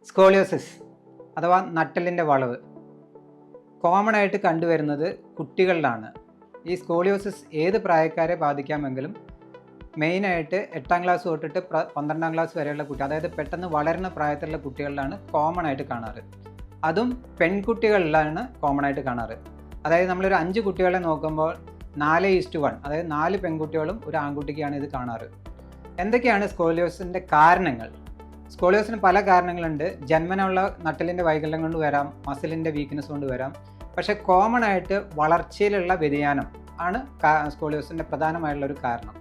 Scoliosis അഥവാ നട്ടെല്ലിൻ്റെ വളവ് common ആയിട്ട് കണ്ടുവരുന്നത് കുട്ടികളിലാണ്. ഈ സ്കോളിയോസിസ് ഏത് പ്രായക്കാരെ ബാധിക്കാമെങ്കിലും മെയിനായിട്ട് 8ാം ക്ലാസ് തൊട്ടിട്ട് 12ാം ക്ലാസ് വരെയുള്ള കുട്ടി, അതായത് പെട്ടെന്ന് വളരുന്ന പ്രായത്തിലുള്ള കുട്ടികളിലാണ് കോമൺ ആയിട്ട് കാണാറ്. അതും പെൺകുട്ടികളിലാണ് കോമൺ ആയിട്ട് കാണാറ്. അതായത് നമ്മളൊരു 5 കുട്ടികളെ നോക്കുമ്പോൾ 4:1, അതായത് 4 പെൺകുട്ടികളും ഒരു ആൺകുട്ടിക്കാണ് ഇത് കാണാറ്. എന്തൊക്കെയാണ് സ്കോളിയോസിൻ്റെ കാരണങ്ങൾ? സ്കോളിയോസിന് പല കാരണങ്ങളുണ്ട്. ജന്മനുള്ള നട്ടലിൻ്റെ വൈകല്യം കൊണ്ട് വരാം, മസിലിൻ്റെ വീക്ക്നെസ് കൊണ്ട് വരാം. പക്ഷേ കോമൺ ആയിട്ട് വളർച്ചയിലുള്ള വ്യതിയാനം ആണ് സ്കോളിയോസിൻ്റെ പ്രധാനമായിട്ടുള്ളൊരു കാരണം.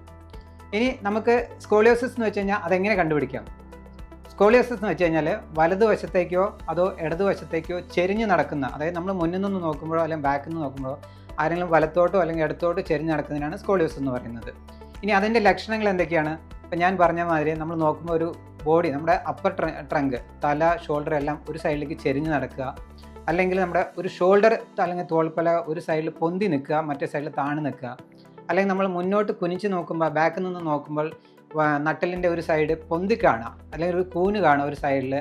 ഇനി നമുക്ക് സ്കോളിയോസിസ് എന്ന് വെച്ച് കഴിഞ്ഞാൽ അതെങ്ങനെ കണ്ടുപിടിക്കാം? സ്കോളിയോസിസ് എന്ന് വെച്ച് കഴിഞ്ഞാൽ വലതുവശത്തേക്കോ അതോ ഇടതുവശത്തേക്കോ ചെരിഞ്ഞ് നടക്കുന്ന, അതായത് നമ്മൾ മുന്നിൽ നിന്ന് നോക്കുമ്പോഴോ അല്ലെങ്കിൽ ബാക്കിൽ നിന്ന് നോക്കുമ്പോഴോ ആരെങ്കിലും വലത്തോട്ടോ അല്ലെങ്കിൽ ഇടത്തോട്ടോ ചെരിഞ്ഞ് നടക്കുന്നതിനാണ് സ്കോളിയോസിസ് എന്ന് പറയുന്നത്. ഇനി അതിൻ്റെ ലക്ഷണങ്ങൾ എന്തൊക്കെയാണ്? ഇപ്പം ഞാൻ പറഞ്ഞ മാതിരി നമ്മൾ നോക്കുമ്പോൾ ഒരു ബോഡി, നമ്മുടെ അപ്പർ ട്രങ്ക്, തല, ഷോൾഡർ എല്ലാം ഒരു സൈഡിലേക്ക് ചെരിഞ്ഞ് നടക്കുക, അല്ലെങ്കിൽ നമ്മുടെ ഒരു ഷോൾഡർ അല്ലെങ്കിൽ തോൾപ്പല ഒരു സൈഡിൽ പൊന്തി നിൽക്കുക, മറ്റേ സൈഡിൽ താഴ്ന്നു നിൽക്കുക, അല്ലെങ്കിൽ നമ്മൾ മുന്നോട്ട് കുനിച്ച് നോക്കുമ്പോൾ, ബാക്കിൽ നിന്ന് നോക്കുമ്പോൾ നട്ടലിൻ്റെ ഒരു സൈഡ് പൊന്തി കാണുക, അല്ലെങ്കിൽ ഒരു കൂന് കാണുക ഒരു സൈഡിൽ.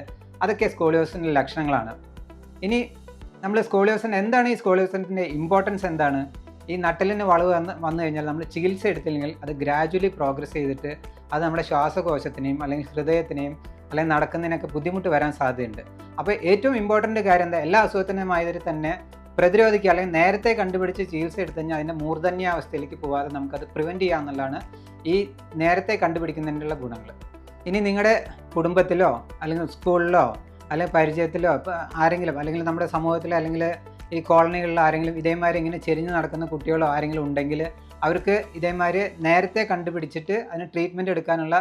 അതൊക്കെ സ്കോളിയോസിൻ്റെ ലക്ഷണങ്ങളാണ്. ഇനി നമ്മൾ എന്താണ് ഈ സ്കോളിയോസിൻ്റെ ഇമ്പോർട്ടൻസ് എന്താണ്? ഈ നട്ടലിന് വളവ് വന്നു കഴിഞ്ഞാൽ നമ്മൾ ചികിത്സ എടുത്തില്ലെങ്കിൽ അത് ഗ്രാജുവലി പ്രോഗ്രസ് ചെയ്തിട്ട് അത് നമ്മുടെ ശ്വാസകോശത്തിനെയും അല്ലെങ്കിൽ ഹൃദയത്തിനെയും അല്ലെങ്കിൽ നടക്കുന്നതിനൊക്കെ ബുദ്ധിമുട്ട് വരാൻ സാധ്യതയുണ്ട്. അപ്പോൾ ഏറ്റവും ഇമ്പോർട്ടൻ്റ് കാര്യം എന്താ? എല്ലാ അസുഖത്തിനുമാതിരി തന്നെ പ്രതിരോധിക്കുക, അല്ലെങ്കിൽ നേരത്തെ കണ്ടുപിടിച്ച് ചികിത്സ എടുത്തു കഴിഞ്ഞാൽ അതിൻ്റെ മൂർധന്യാവസ്ഥയിലേക്ക് പോകാതെ നമുക്കത് പ്രിവെൻറ്റ് ചെയ്യാമെന്നുള്ളതാണ് ഈ നേരത്തെ കണ്ടുപിടിക്കുന്നതിനുള്ള ഗുണങ്ങൾ. ഇനി നിങ്ങളുടെ കുടുംബത്തിലോ അല്ലെങ്കിൽ സ്കൂളിലോ അല്ലെങ്കിൽ പരിചയത്തിലോ ആരെങ്കിലും, അല്ലെങ്കിൽ നമ്മുടെ സമൂഹത്തിലോ അല്ലെങ്കിൽ ഈ കോളനികളിൽ ആരെങ്കിലും ഇതേമാതിരി ഇങ്ങനെ ചെരിഞ്ഞ് നടക്കുന്ന കുട്ടികളോ ആരെങ്കിലും ഉണ്ടെങ്കിൽ അവർക്ക് ഇതേമാതിരി നേരത്തെ കണ്ടുപിടിച്ചിട്ട് അതിന് ട്രീറ്റ്മെൻറ്റ് എടുക്കാനുള്ള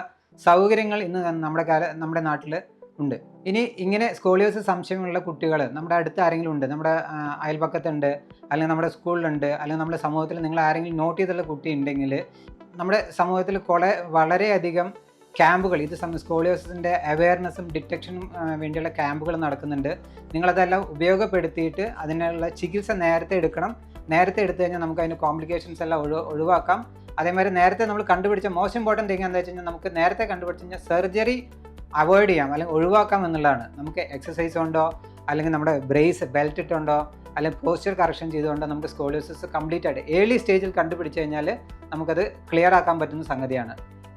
സൗകര്യങ്ങൾ ഇന്ന് നമ്മുടെ നാട്ടിൽ ഉണ്ട്. ഇനി ഇങ്ങനെ സ്കോളിയോസിസ് സംശയമുള്ള കുട്ടികൾ നമ്മുടെ അടുത്ത് ആരെങ്കിലും ഉണ്ട്, നമ്മുടെ അയൽപക്കത്തുണ്ട്, അല്ലെങ്കിൽ നമ്മുടെ സ്കൂളിലുണ്ട്, അല്ലെങ്കിൽ നമ്മുടെ സമൂഹത്തിൽ നിങ്ങൾ ആരെങ്കിലും നോട്ട് ചെയ്തുള്ള കുട്ടി ഉണ്ടെങ്കിൽ നമ്മുടെ സമൂഹത്തിൽ വളരെയധികം ക്യാമ്പുകൾ, ഇത് സ്കോളിയോസിൻ്റെ അവെയർനെസ്സും ഡിറ്റക്ഷനും വേണ്ടിയുള്ള ക്യാമ്പുകൾ നടക്കുന്നുണ്ട്. നിങ്ങളതെല്ലാം ഉപയോഗപ്പെടുത്തിയിട്ട് അതിനുള്ള ചികിത്സ നേരത്തെ എടുക്കണം. നേരത്തെ എടുത്തു കഴിഞ്ഞാൽ നമുക്ക് അതിൻ്റെ കോംപ്ലിക്കേഷൻസ് എല്ലാം ഒഴിവാക്കാം. അതേമാതിരി നേരത്തെ നമ്മൾ കണ്ടുപിടിച്ച മോസ്റ്റ് ഇമ്പോർട്ടൻറ്റ് തിങ് എന്താ വെച്ച് കഴിഞ്ഞാൽ നമുക്ക് നേരത്തെ കണ്ടുപിടിച്ച് കഴിഞ്ഞാൽ സർജറി അവോയ്ഡ് ചെയ്യാം അല്ലെങ്കിൽ ഒഴിവാക്കാം എന്നുള്ളതാണ്. നമുക്ക് എക്സസൈസ് കൊണ്ടോ അല്ലെങ്കിൽ നമ്മുടെ ബ്രേസ് ബെൽറ്റ് ഇട്ടുകൊണ്ടോ അല്ലെങ്കിൽ പോസ്ചർ കറക്ഷൻ ചെയ്തുകൊണ്ടോ നമുക്ക് സ്കോളിയോസിസ് കംപ്ലീറ്റ് ആയിട്ട് ഏർലി സ്റ്റേജിൽ കണ്ടുപിടിച്ച് കഴിഞ്ഞാൽ നമുക്കത് ക്ലിയർ ആക്കാൻ പറ്റുന്ന സംഗതിയാണ്.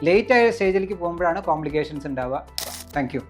ലേറ്റ് ആയ സ്റ്റേജിലേക്ക് പോകുമ്പോഴാണ് കോംപ്ലിക്കേഷൻസ് ഉണ്ടാവുക. Thank you.